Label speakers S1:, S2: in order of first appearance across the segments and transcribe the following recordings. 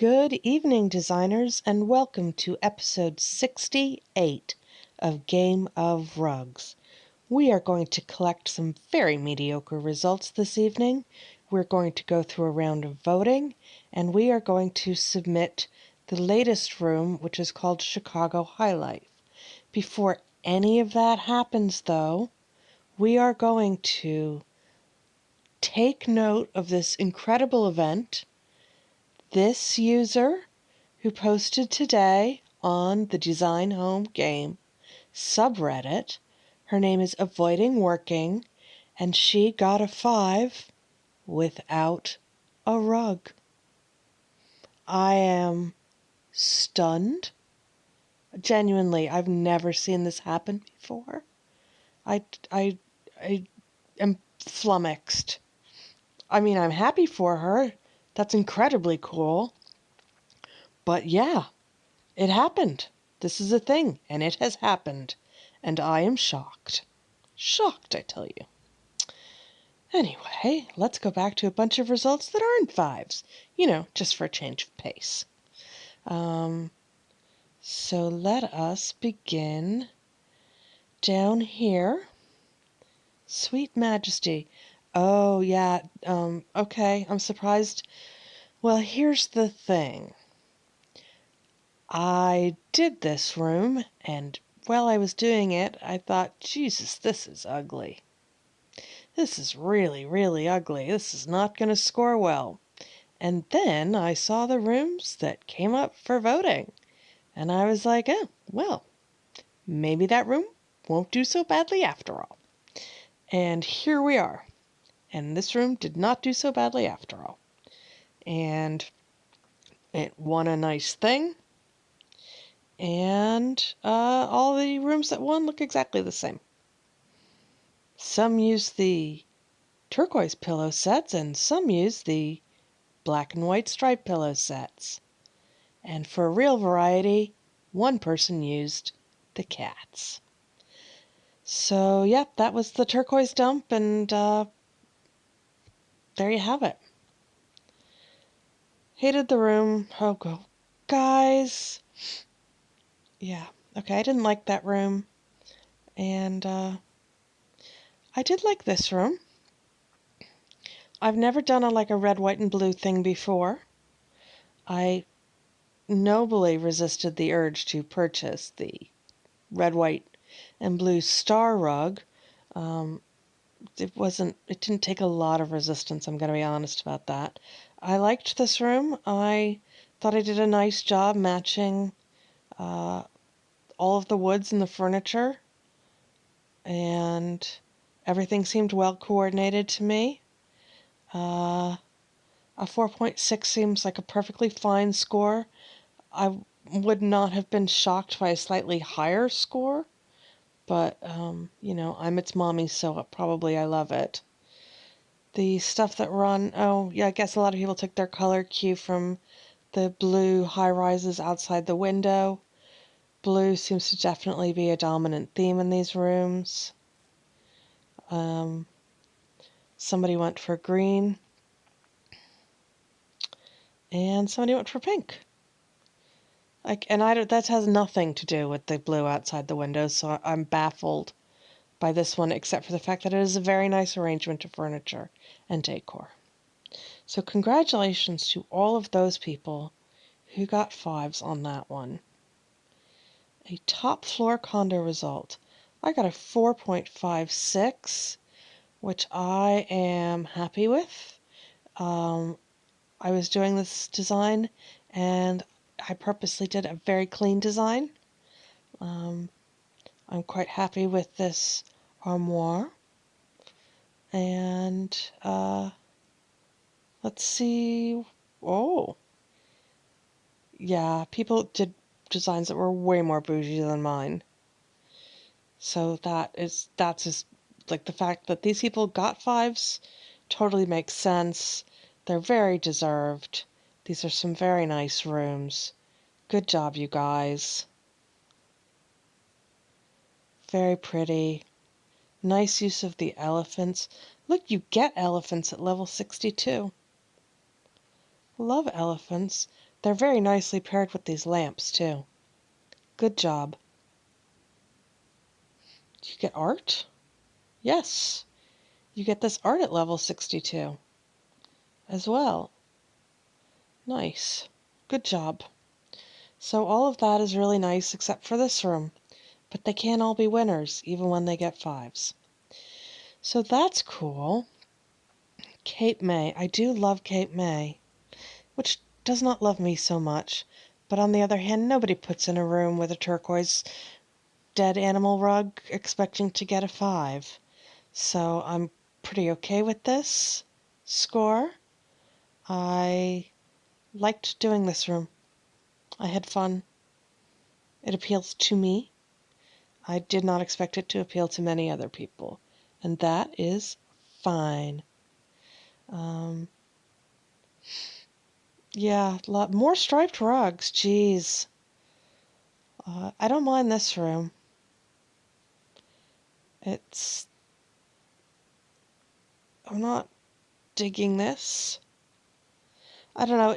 S1: Good evening, designers, and welcome to episode 68 of Game of Rugs. We are going to collect some very mediocre results this evening. We're going to go through a round of voting, and we are going to submit the latest room, which is called Chicago High Life. Before any of that happens, though, we are going to take note of this incredible event. This user who posted today on the Design Home Game subreddit, her name is Avoiding Working, and she got a 5 without a rug. I am stunned. Genuinely, I've never seen this happen before. I am flummoxed. I mean, I'm happy for her. That's incredibly cool. But yeah, it happened. This is a thing, and it has happened. And I am shocked. Shocked, I tell you. Anyway, let's go back to a bunch of results that aren't 5s. Just for a change of pace. So let us begin down here. Sweet Majesty. Oh, yeah, okay, I'm surprised. Well, here's the thing. I did this room, and while I was doing it, I thought, Jesus, this is ugly. This is really, really ugly. This is not going to score well. And then I saw the rooms that came up for voting, and I was like, oh, well, maybe that room won't do so badly after all. And here we are. And this room did not do so badly after all. And it won a nice thing. And all the rooms that won look exactly the same. Some use the turquoise pillow sets, and some use the black and white striped pillow sets. And for a real variety, one person used the cats. So, yep, that was the turquoise dump, and there you have it. Hated the room. Oh, guys. Yeah, okay, I didn't like that room. And I did like this room. I've never done a red, white, and blue thing before. I nobly resisted the urge to purchase the red, white, and blue star rug. It didn't take a lot of resistance, I'm going to be honest about that. I liked this room. I thought I did a nice job matching all of the woods and the furniture, and everything seemed well coordinated to me. A 4.6 seems like a perfectly fine score. I would not have been shocked by a slightly higher score, but, I'm its mommy, so probably I love it. The stuff that I guess a lot of people took their color cue from the blue high-rises outside the window. Blue seems to definitely be a dominant theme in these rooms. Somebody went for green, and somebody went for pink. That has nothing to do with the blue outside the window, so I'm baffled by this one, except for the fact that it is a very nice arrangement of furniture and decor. So congratulations to all of those people who got 5s on that one. A top floor condo result. I got a 4.56, which I am happy with. I was doing this design, and I purposely did a very clean design. I'm quite happy with this armoire. And let's see. Oh, yeah, people did designs that were way more bougie than mine. So that's just like the fact that these people got 5s totally makes sense. They're very deserved. These are some very nice rooms. Good job, you guys. Very pretty. Nice use of the elephants. Look, you get elephants at level 62. Love elephants. They're very nicely paired with these lamps, too. Good job. Do you get art? Yes. You get this art at level 62 as well. Nice. Good job. So all of that is really nice except for this room. But they can't all be winners, even when they get 5s. So that's cool. Cape May. I do love Cape May, which does not love me so much. But on the other hand, nobody puts in a room with a turquoise dead animal rug expecting to get a 5. So I'm pretty okay with this score. I liked doing this room. I had fun. It appeals to me. I did not expect it to appeal to many other people, and that is fine. Yeah, more striped rugs. Geez. I don't mind this room. I'm not digging this. I don't know.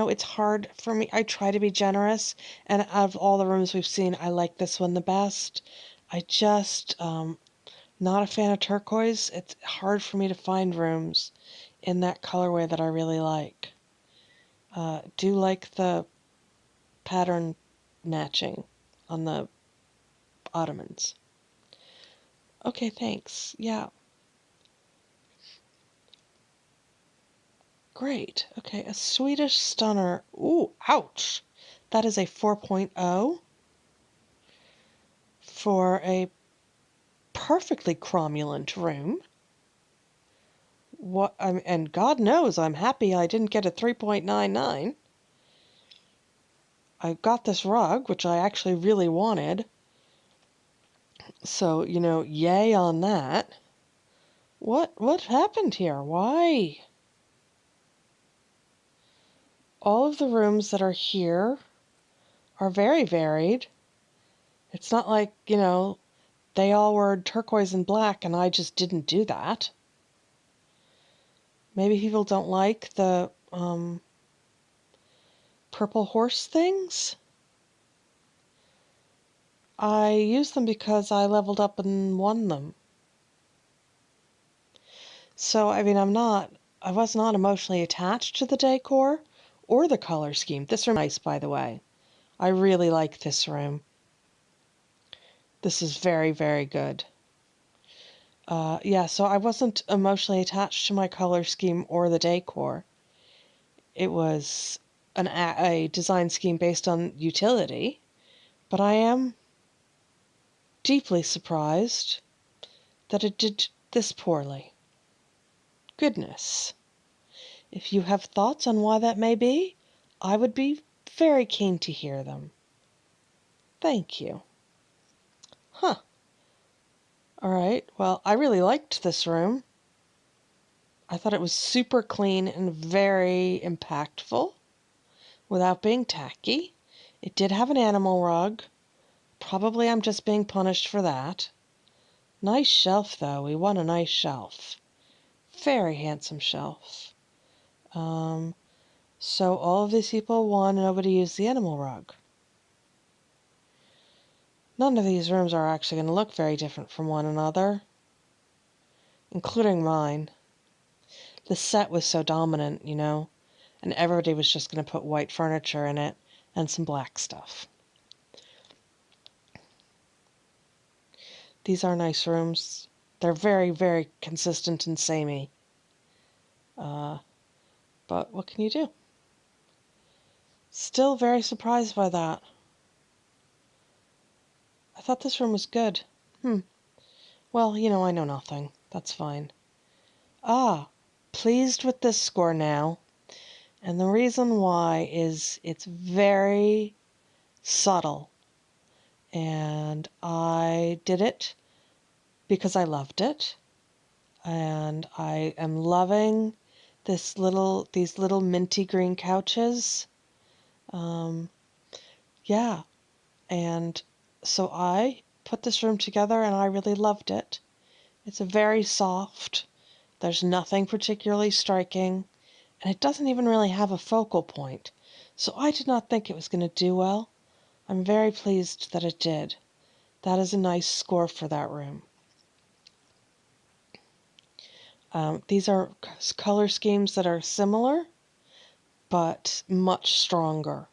S1: It's hard for me. I try to be generous, and out of all the rooms we've seen, I like this one the best. I just, not a fan of turquoise. It's hard for me to find rooms in that colorway that I really like. Do like the pattern matching on the ottomans. Okay, thanks. Yeah. Great. Okay, a Swedish stunner. Ooh, ouch. That is a 4.0 for a perfectly cromulent room. And God knows I'm happy I didn't get a 3.99. I got this rug, which I actually really wanted. So, yay on that. What happened here? Why? All of the rooms that are here are very varied. It's not like, they all were turquoise and black and I just didn't do that. Maybe people don't like the purple horse things. I used them because I leveled up and won them. So, I was not emotionally attached to the decor or the color scheme. This room is nice, by the way. I really like this room. This is very, very good. Yeah, so I wasn't emotionally attached to my color scheme or the decor. It was a design scheme based on utility, but I am deeply surprised that it did this poorly. Goodness. If you have thoughts on why that may be, I would be very keen to hear them. Thank you. Huh. All right. Well, I really liked this room. I thought it was super clean and very impactful without being tacky. It did have an animal rug. Probably I'm just being punished for that. Nice shelf, though. We won a nice shelf. Very handsome shelf. So all of these people won, nobody used the animal rug. None of these rooms are actually going to look very different from one another, including mine. The set was so dominant, and everybody was just going to put white furniture in it and some black stuff. These are nice rooms. They're very, very consistent and samey. But what can you do? Still very surprised by that. I thought this room was good. Well, I know nothing. That's fine. Pleased with this score now. And the reason why is it's very subtle. And I did it because I loved it. And I am loving these little minty green couches. Yeah. And so I put this room together and I really loved it. It's a very soft. There's nothing particularly striking. And it doesn't even really have a focal point. So I did not think it was going to do well. I'm very pleased that it did. That is a nice score for that room. These are color schemes that are similar, but much stronger.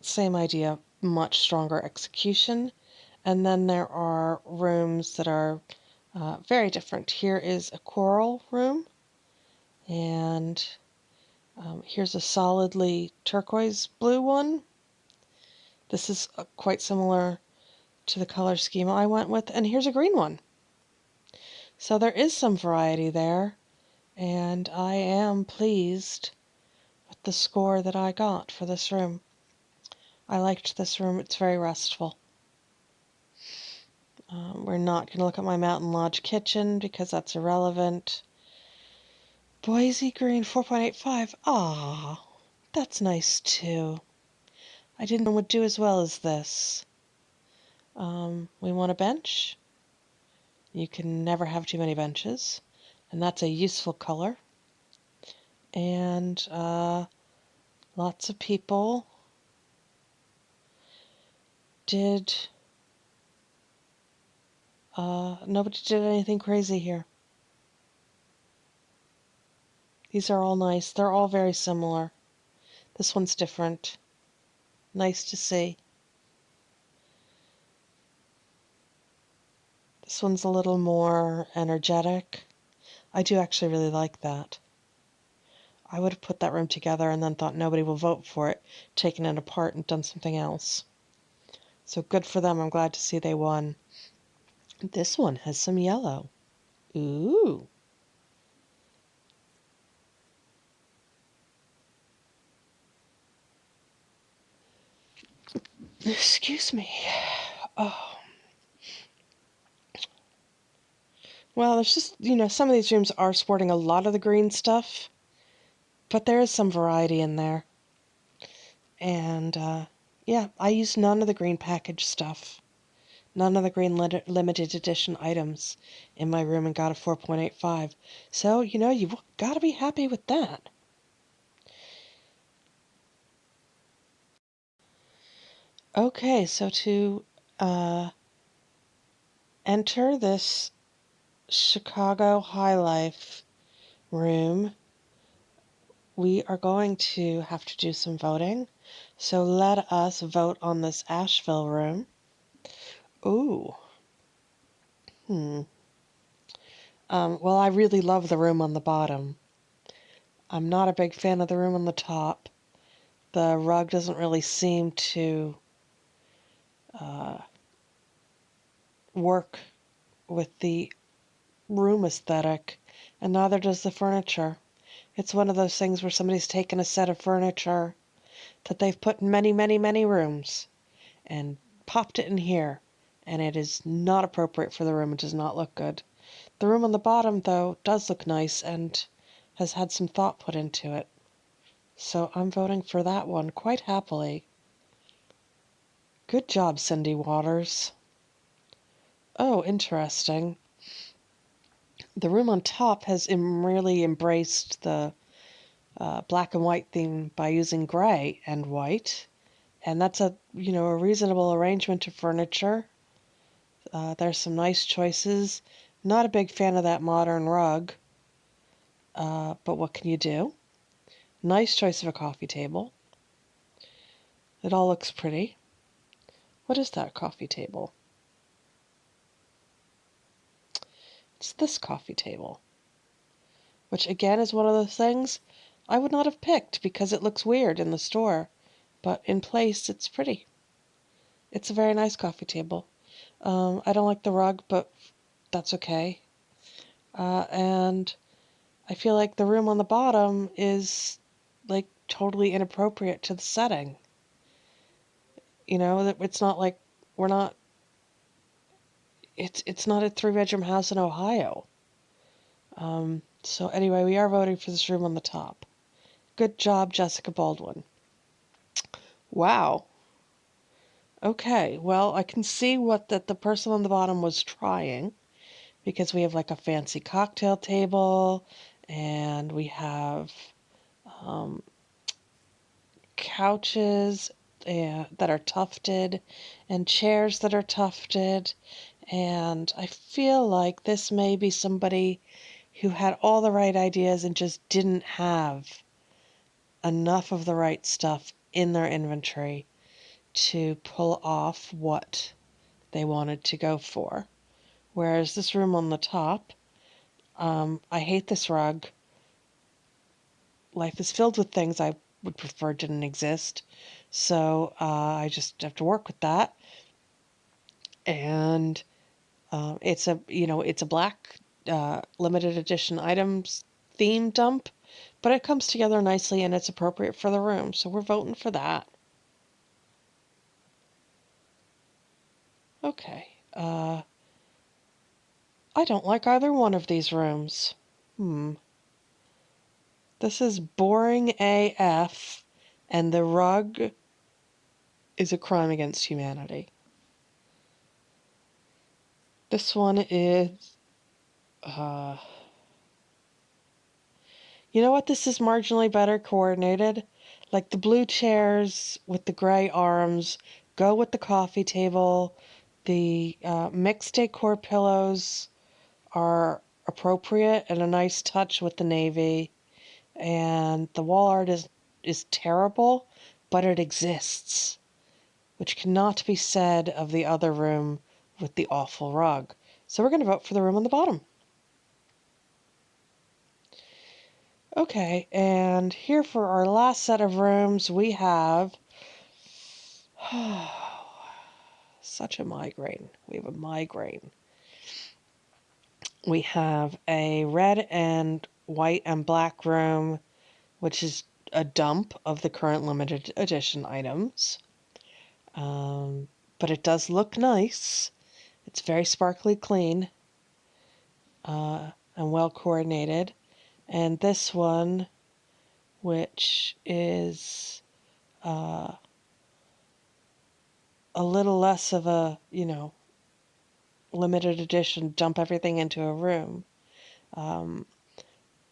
S1: Same idea, much stronger execution. And then there are rooms that are very different. Here is a coral room, and here's a solidly turquoise blue one. This is quite similar to the color scheme I went with, and here's a green one. So there is some variety there, and I am pleased with the score that I got for this room. I liked this room. It's very restful. We're not going to look at my Mountain Lodge kitchen because that's irrelevant. Boise Green 4.85. Ah, that's nice too. I didn't know it would do as well as this. We want a bench. You can never have too many benches, and that's a useful color. And lots of people did. Nobody did anything crazy here. These are all nice. They're all very similar. This one's different. Nice to see. This one's a little more energetic. I do actually really like that. I would have put that room together and then thought nobody will vote for it, taken it apart and done something else. So good for them. I'm glad to see they won. This one has some yellow. Ooh. Excuse me. Oh. Well, there's just, some of these rooms are sporting a lot of the green stuff, but there is some variety in there. And, yeah, I used none of the green package stuff. None of the green limited edition items in my room and got a 4.85. So, you've got to be happy with that. Okay, so to enter this Chicago High Life room, we are going to have to do some voting. So let us vote on this Asheville room. Ooh. Well, I really love the room on the bottom. I'm not a big fan of the room on the top. The rug doesn't really seem to work with the room aesthetic, and neither does the furniture. It's one of those things where somebody's taken a set of furniture that they've put in many, many, many rooms and popped it in here, and it is not appropriate for the room. It does not look good. The room on the bottom, though, does look nice and has had some thought put into it. So I'm voting for that one quite happily. Good job, Cindy Waters. Oh, interesting. The room on top has really embraced the black and white theme by using gray and white. And that's a reasonable arrangement of furniture. There's some nice choices. Not a big fan of that modern rug, but what can you do? Nice choice of a coffee table. It all looks pretty. What is that coffee table? It's this coffee table, which again is one of those things I would not have picked because it looks weird in the store, but in place it's pretty. It's a very nice coffee table. I don't like the rug, but that's okay. And I feel like the room on the bottom is like totally inappropriate to the setting. It's not like we're not. It's not a 3-bedroom house in Ohio. So anyway, we are voting for this room on the top. Good job, Jessica Baldwin. Wow. Okay, well, I can see what the person on the bottom was trying, because we have like a fancy cocktail table, and we have couches that are tufted and chairs that are tufted. And I feel like this may be somebody who had all the right ideas and just didn't have enough of the right stuff in their inventory to pull off what they wanted to go for. Whereas this room on the top, I hate this rug. Life is filled with things I would prefer didn't exist. So I just have to work with that. And it's a black limited edition items theme dump, but it comes together nicely and it's appropriate for the room. So we're voting for that. Okay. I don't like either one of these rooms. This is boring AF, and the rug is a crime against humanity. This one is, you know what? This is marginally better coordinated. Like the blue chairs with the gray arms go with the coffee table. The mixed decor pillows are appropriate and a nice touch with the navy. And the wall art is terrible, but it exists, which cannot be said of the other room with the awful rug. So we're going to vote for the room on the bottom. Okay, and here for our last set of rooms, we have such a migraine. We have a migraine. We have a red and white and black room, which is a dump of the current limited edition items. But it does look nice. It's very sparkly clean and well coordinated. And this one, which is a little less of a, limited edition, dump everything into a room.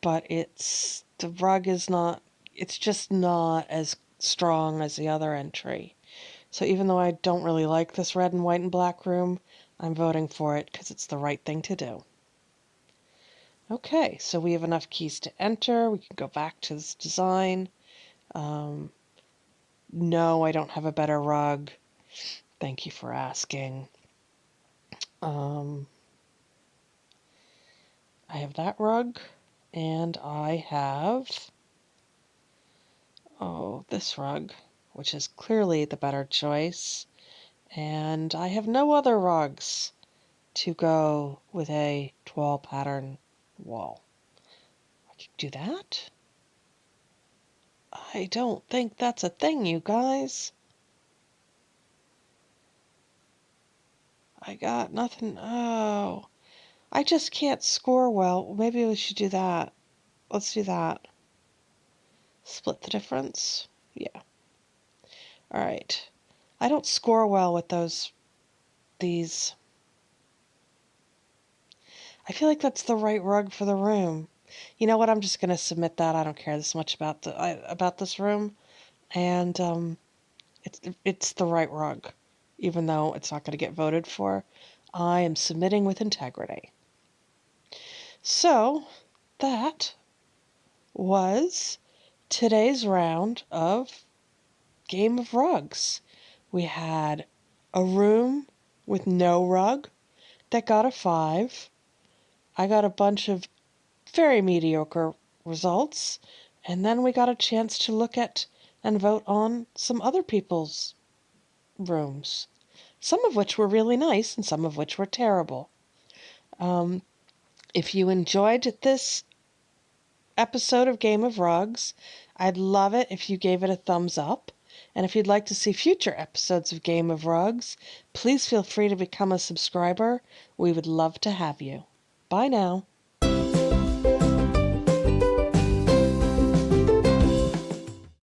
S1: But the rug is not, it's just not as strong as the other entry. So even though I don't really like this red and white and black room, I'm voting for it because it's the right thing to do. Okay, so we have enough keys to enter. We can go back to this design. No, I don't have a better rug. Thank you for asking. I have that rug, and I have, this rug, which is clearly the better choice. And I have no other rugs to go with a toile pattern wall. I can do that? I don't think that's a thing, you guys. I got nothing. Oh, I just can't score well. Maybe we should do that. Let's do that. Split the difference? Yeah. All right. I don't score well with these. I feel like that's the right rug for the room. You know what? I'm just gonna submit that. I don't care this much about this room, and it's the right rug, even though it's not going to get voted for. I am submitting with integrity. So that was today's round of Game of Rugs. We had a room with no rug that got a 5. I got a bunch of very mediocre results, and then we got a chance to look at and vote on some other people's rooms, some of which were really nice and some of which were terrible. If you enjoyed this episode of Game of Rugs, I'd love it if you gave it a thumbs up. And if you'd like to see future episodes of Game of Rugs, please feel free to become a subscriber. We would love to have you. Bye now.